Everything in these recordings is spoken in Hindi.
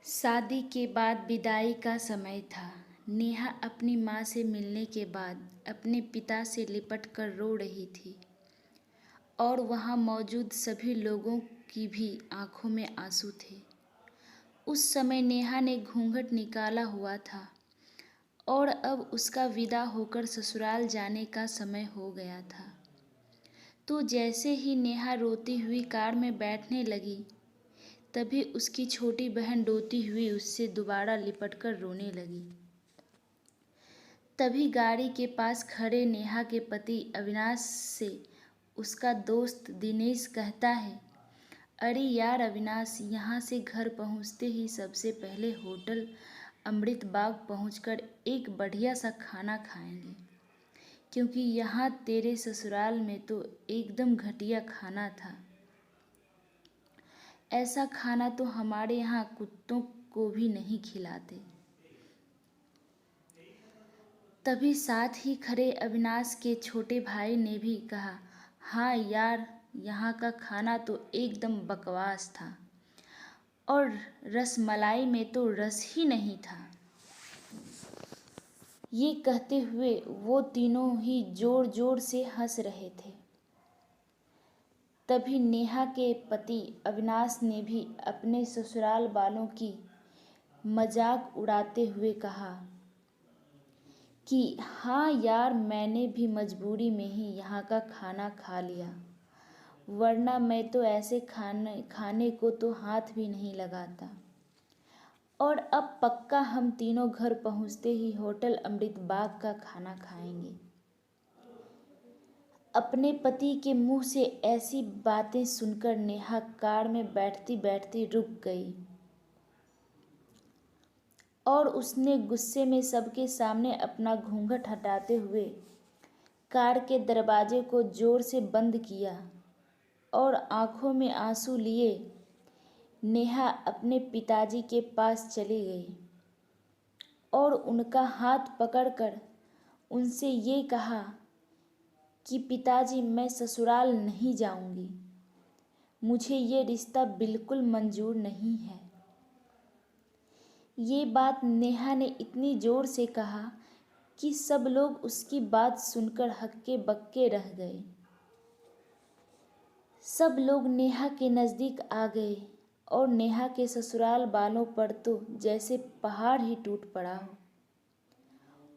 शादी के बाद विदाई का समय था। नेहा अपनी माँ से मिलने के बाद अपने पिता से लिपट कर रो रही थी और वहाँ मौजूद सभी लोगों की भी आंखों में आंसू थे। उस समय नेहा ने घूंघट निकाला हुआ था और अब उसका विदा होकर ससुराल जाने का समय हो गया था। तो जैसे ही नेहा रोती हुई कार में बैठने लगी, तभी उसकी छोटी बहन रोती हुई उससे दोबारा लिपटकर रोने लगी। तभी गाड़ी के पास खड़े नेहा के पति अविनाश से उसका दोस्त दिनेश कहता है, अरे यार अविनाश, यहाँ से घर पहुँचते ही सबसे पहले होटल अमृत बाग पहुँचकर एक बढ़िया सा खाना खाएंगे, क्योंकि यहाँ तेरे ससुराल में तो एकदम घटिया खाना था। ऐसा खाना तो हमारे यहाँ कुत्तों को भी नहीं खिलाते। तभी साथ ही खड़े अविनाश के छोटे भाई ने भी कहा, हाँ यार, यहाँ का खाना तो एकदम बकवास था और रसमलाई में तो रस ही नहीं था। ये कहते हुए वो तीनों ही जोर जोर से हंस रहे थे। तभी नेहा के पति अविनाश ने भी अपने ससुराल वालों की मजाक उड़ाते हुए कहा कि हाँ यार, मैंने भी मजबूरी में ही यहाँ का खाना खा लिया, वरना मैं तो ऐसे खाने को तो हाथ भी नहीं लगाता। और अब पक्का हम तीनों घर पहुँचते ही होटल अमृत बाग का खाना खाएंगे। अपने पति के मुंह से ऐसी बातें सुनकर नेहा कार में बैठती बैठती रुक गई और उसने गुस्से में सबके सामने अपना घूंघट हटाते हुए कार के दरवाजे को जोर से बंद किया और आंखों में आंसू लिए नेहा अपने पिताजी के पास चली गई और उनका हाथ पकड़कर उनसे ये कहा कि पिताजी, मैं ससुराल नहीं जाऊंगी, मुझे ये रिश्ता बिल्कुल मंजूर नहीं है। ये बात नेहा ने इतनी ज़ोर से कहा कि सब लोग उसकी बात सुनकर हक्के बक्के रह गए। सब लोग नेहा के नज़दीक आ गए और नेहा के ससुराल वालों पर तो जैसे पहाड़ ही टूट पड़ा हो।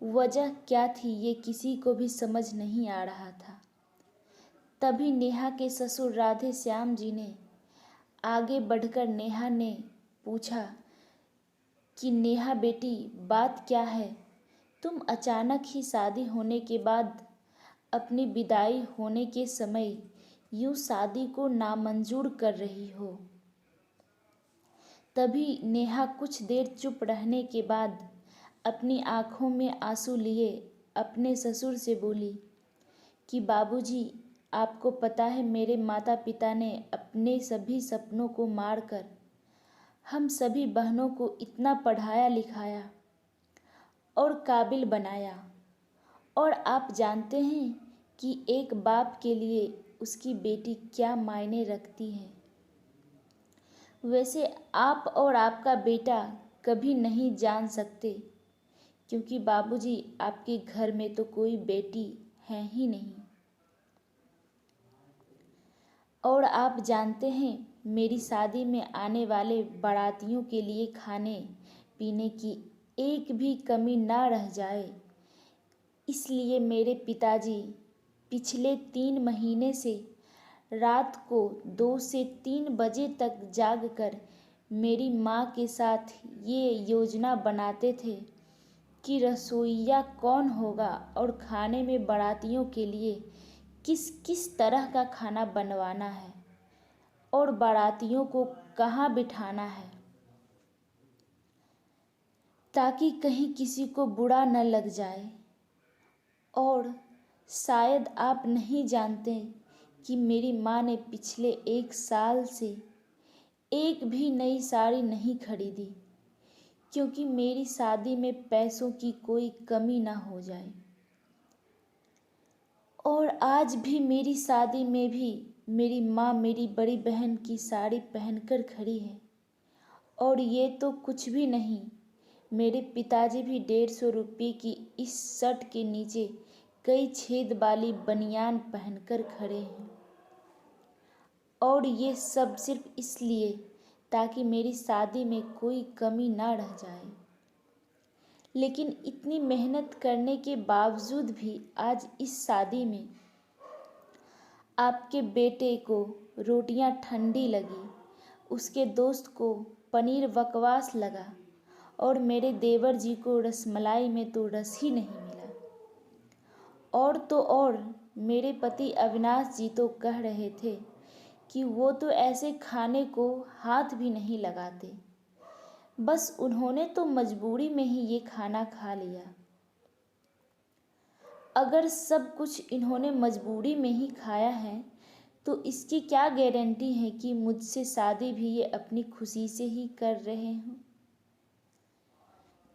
वजह क्या थी ये किसी को भी समझ नहीं आ रहा था। तभी नेहा के ससुर राधे श्याम जी ने आगे बढ़कर नेहा ने पूछा कि नेहा बेटी, बात क्या है? तुम अचानक ही शादी होने के बाद अपनी विदाई होने के समय यूं शादी को नामंजूर कर रही हो। तभी नेहा कुछ देर चुप रहने के बाद अपनी आंखों में आंसू लिए अपने ससुर से बोली कि बाबूजी, आपको पता है मेरे माता पिता ने अपने सभी सपनों को मारकर हम सभी बहनों को इतना पढ़ाया लिखाया और काबिल बनाया, और आप जानते हैं कि एक बाप के लिए उसकी बेटी क्या मायने रखती है। वैसे आप और आपका बेटा कभी नहीं जान सकते, क्योंकि बाबूजी आपके घर में तो कोई बेटी है ही नहीं। और आप जानते हैं, मेरी शादी में आने वाले बारातियों के लिए खाने पीने की एक भी कमी ना रह जाए, इसलिए मेरे पिताजी पिछले 3 महीने से रात को 2 से 3 बजे तक जागकर मेरी माँ के साथ ये योजना बनाते थे कि रसोइया कौन होगा और खाने में बारातियों के लिए किस किस तरह का खाना बनवाना है और बारातियों को कहाँ बिठाना है, ताकि कहीं किसी को बुरा न लग जाए। और शायद आप नहीं जानते कि मेरी माँ ने पिछले 1 साल से एक भी नई साड़ी नहीं खरीदी, क्योंकि मेरी शादी में पैसों की कोई कमी ना हो जाए। और आज भी मेरी शादी में भी मेरी माँ मेरी बड़ी बहन की साड़ी पहनकर खड़ी है और ये तो कुछ भी नहीं, मेरे पिताजी भी 150 रुपये की इस शर्ट के नीचे कई छेद वाली बनियान पहनकर खड़े हैं। और ये सब सिर्फ इसलिए ताकि मेरी शादी में कोई कमी ना रह जाए। लेकिन इतनी मेहनत करने के बावजूद भी आज इस शादी में आपके बेटे को रोटियां ठंडी लगी, उसके दोस्त को पनीर बकवास लगा और मेरे देवर जी को रसमलाई में तो रस ही नहीं मिला। और तो और मेरे पति अविनाश जी तो कह रहे थे कि वो तो ऐसे खाने को हाथ भी नहीं लगाते, बस उन्होंने तो मजबूरी में ही ये खाना खा लिया। अगर सब कुछ इन्होंने मजबूरी में ही खाया है तो इसकी क्या गारंटी है कि मुझसे शादी भी ये अपनी खुशी से ही कर रहे हों।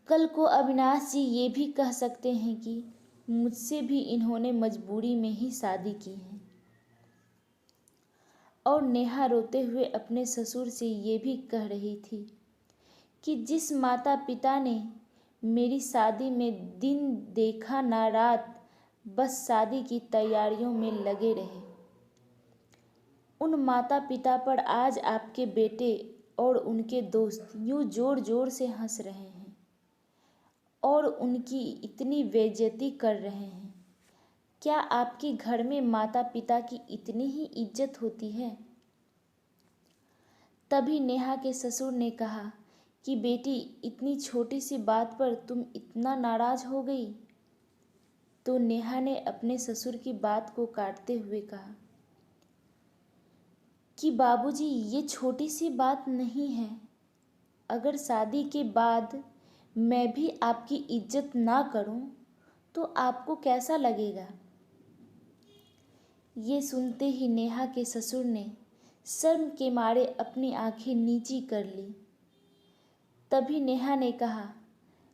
कल को अविनाश जी ये भी कह सकते हैं कि मुझसे भी इन्होंने मजबूरी में ही शादी की है। और नेहा रोते हुए अपने ससुर से ये भी कह रही थी कि जिस माता पिता ने मेरी शादी में दिन देखा ना रात बस शादी की तैयारियों में लगे रहे, उन माता पिता पर आज आपके बेटे और उनके दोस्त यूं जोर जोर से हंस रहे हैं और उनकी इतनी बेइज्जती कर रहे हैं। क्या आपके घर में माता पिता की इतनी ही इज्जत होती है? तभी नेहा के ससुर ने कहा कि बेटी, इतनी छोटी सी बात पर तुम इतना नाराज हो गई। तो नेहा ने अपने ससुर की बात को काटते हुए कहा कि बाबूजी, ये छोटी सी बात नहीं है। अगर शादी के बाद मैं भी आपकी इज्जत ना करूं तो आपको कैसा लगेगा? ये सुनते ही नेहा के ससुर ने शर्म के मारे अपनी आंखें नीची कर ली। तभी नेहा ने कहा,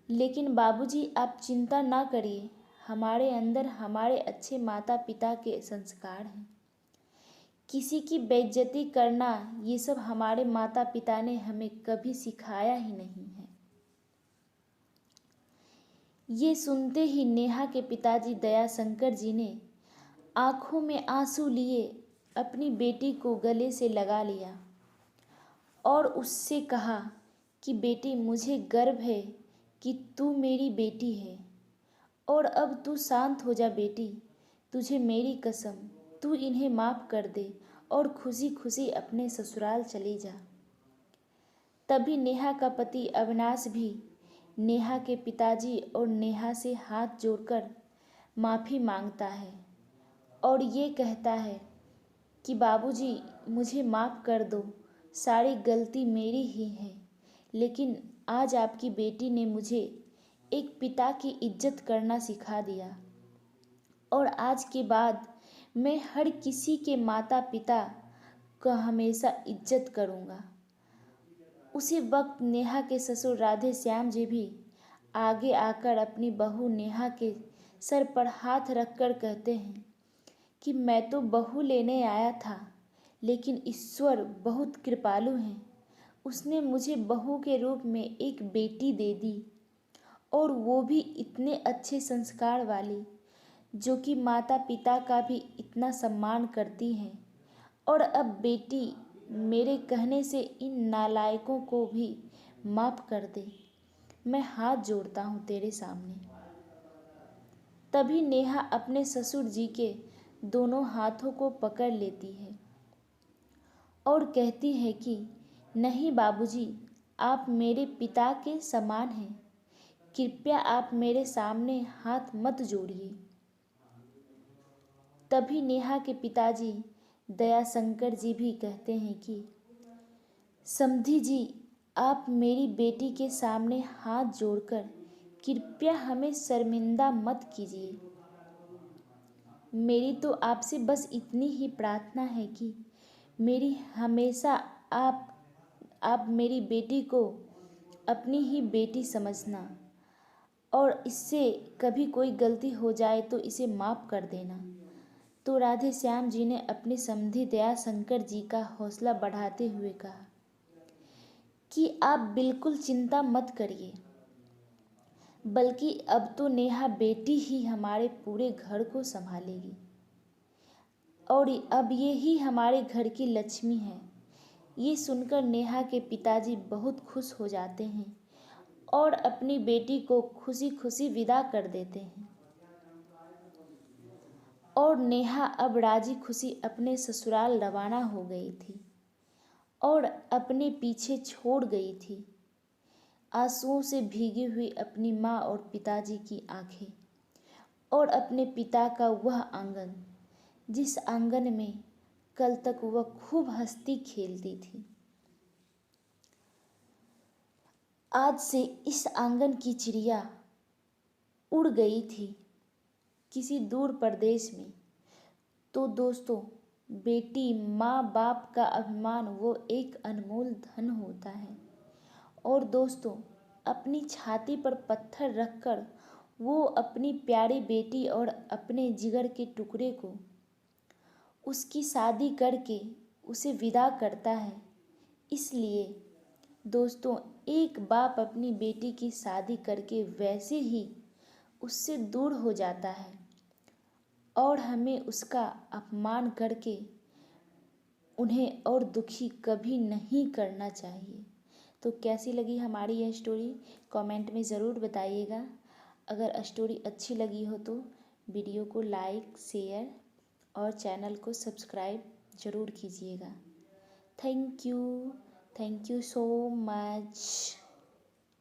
लेकिन बाबूजी, आप चिंता ना करिए, हमारे अंदर हमारे अच्छे माता पिता के संस्कार हैं। किसी की बेइज्जती करना ये सब हमारे माता पिता ने हमें कभी सिखाया ही नहीं है। ये सुनते ही नेहा के पिताजी दयाशंकर जी ने आंखों में आंसू लिए अपनी बेटी को गले से लगा लिया और उससे कहा कि बेटी, मुझे गर्व है कि तू मेरी बेटी है और अब तू शांत हो जा बेटी। तुझे मेरी कसम, तू इन्हें माफ़ कर दे और खुशी खुशी अपने ससुराल चली जा। तभी नेहा का पति अविनाश भी नेहा के पिताजी और नेहा से हाथ जोड़कर माफ़ी मांगता है और ये कहता है कि बाबूजी, मुझे माफ़ कर दो, सारी गलती मेरी ही है। लेकिन आज आपकी बेटी ने मुझे एक पिता की इज्जत करना सिखा दिया और आज के बाद मैं हर किसी के माता पिता का हमेशा इज्जत करूँगा। उसी वक्त नेहा के ससुर राधे श्याम जी भी आगे आकर अपनी बहू नेहा के सर पर हाथ रखकर कहते हैं कि मैं तो बहू लेने आया था, लेकिन ईश्वर बहुत कृपालु हैं। उसने मुझे बहू के रूप में एक बेटी दे दी और वो भी इतने अच्छे संस्कार वाली, जो कि माता पिता का भी इतना सम्मान करती हैं। और अब बेटी, मेरे कहने से इन नालायकों को भी माफ़ कर दे, मैं हाथ जोड़ता हूँ तेरे सामने। तभी नेहा अपने ससुर जी के दोनों हाथों को पकड़ लेती है और कहती है कि नहीं बाबूजी, आप मेरे पिता के समान हैं, कृपया आप मेरे सामने हाथ मत जोड़िए। तभी नेहा के पिताजी दयाशंकर जी भी कहते हैं कि समधी जी, आप मेरी बेटी के सामने हाथ जोड़कर कृपया हमें शर्मिंदा मत कीजिए। मेरी तो आपसे बस इतनी ही प्रार्थना है कि मेरी हमेशा आप मेरी बेटी को अपनी ही बेटी समझना और इससे कभी कोई गलती हो जाए तो इसे माफ़ कर देना। तो राधे श्याम जी ने अपने समधी दयाशंकर जी का हौसला बढ़ाते हुए कहा कि आप बिल्कुल चिंता मत करिए, बल्कि अब तो नेहा बेटी ही हमारे पूरे घर को संभालेगी और अब ये ही हमारे घर की लक्ष्मी है। ये सुनकर नेहा के पिताजी बहुत खुश हो जाते हैं और अपनी बेटी को खुशी खुशी विदा कर देते हैं। और नेहा अब राजी खुशी अपने ससुराल रवाना हो गई थी और अपने पीछे छोड़ गई थी आंसुओं से भीगी हुई अपनी माँ और पिताजी की आंखें और अपने पिता का वह आंगन, जिस आंगन में कल तक वह खूब हंसती खेलती थी। आज से इस आंगन की चिड़िया उड़ गई थी किसी दूर प्रदेश में। तो दोस्तों, बेटी माँ बाप का अभिमान वो एक अनमोल धन होता है। और दोस्तों, अपनी छाती पर पत्थर रखकर वो अपनी प्यारी बेटी और अपने जिगर के टुकड़े को उसकी शादी करके उसे विदा करता है। इसलिए दोस्तों, एक बाप अपनी बेटी की शादी करके वैसे ही उससे दूर हो जाता है और हमें उसका अपमान करके उन्हें और दुखी कभी नहीं करना चाहिए। तो कैसी लगी हमारी यह स्टोरी कमेंट में ज़रूर बताइएगा। अगर स्टोरी अच्छी लगी हो तो वीडियो को लाइक शेयर और चैनल को सब्सक्राइब ज़रूर कीजिएगा। Thank you so much.